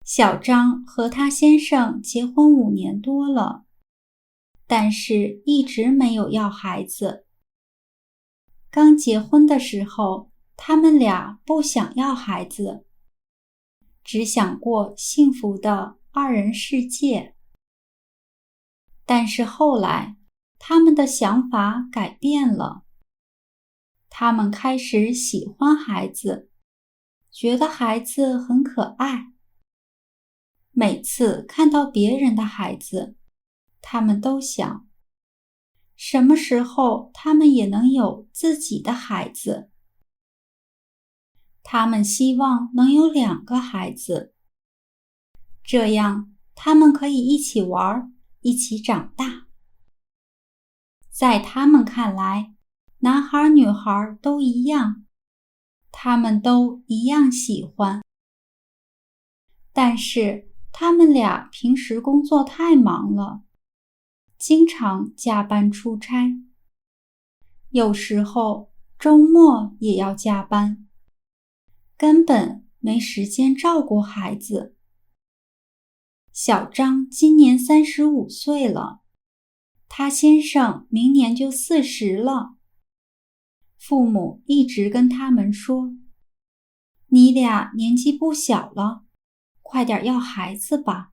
小张和他先生结婚5年多了，但是一直没有要孩子。刚结婚的时候，他们俩不想要孩子，只想过幸福的2人世界。但是后来，他们的想法改变了，他们开始喜欢孩子，觉得孩子很可爱。每次看到别人的孩子，他们都想，什么时候他们也能有自己的孩子。他们希望能有2个孩子，这样他们可以一起玩，一起长大。在他们看来，男孩女孩都一样，他们都一样喜欢。但是他们俩平时工作太忙了，经常加班出差，有时候周末也要加班，根本没时间照顾孩子。小张今年35岁了，他先生明年就40了。父母一直跟他们说，你俩年纪不小了，快点要孩子吧。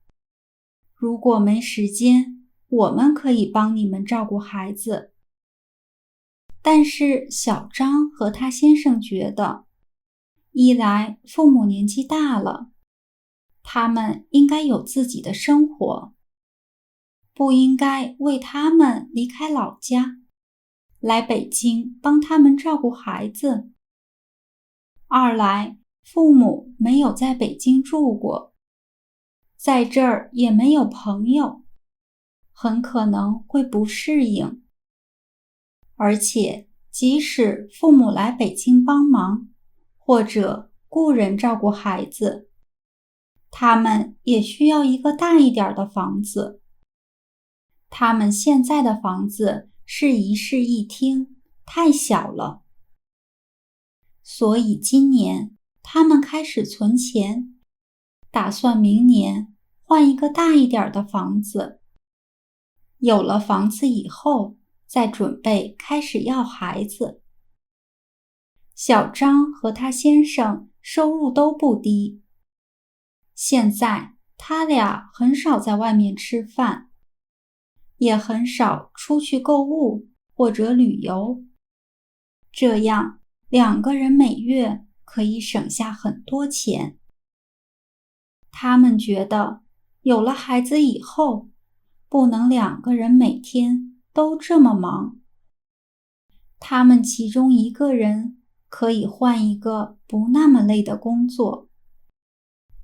如果没时间，我们可以帮你们照顾孩子。但是小张和他先生觉得，一来父母年纪大了，他们应该有自己的生活，不应该为他们离开老家，来北京帮他们照顾孩子。二来，父母没有在北京住过，在这儿也没有朋友，很可能会不适应。而且，即使父母来北京帮忙，或者雇人照顾孩子，他们也需要一个大一点的房子。他们现在的房子是1室1厅，太小了。所以今年他们开始存钱，打算明年换一个大一点的房子。有了房子以后，再准备开始要孩子。小张和他先生收入都不低，现在他俩很少在外面吃饭，也很少出去购物或者旅游，这样2个人每月可以省下很多钱。他们觉得有了孩子以后，不能2个人每天都这么忙。他们其中一个人可以换一个不那么累的工作，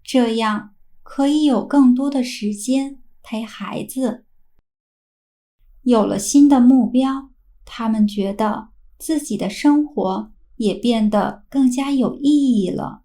这样可以有更多的时间陪孩子。有了新的目标，他们觉得自己的生活也变得更加有意义了。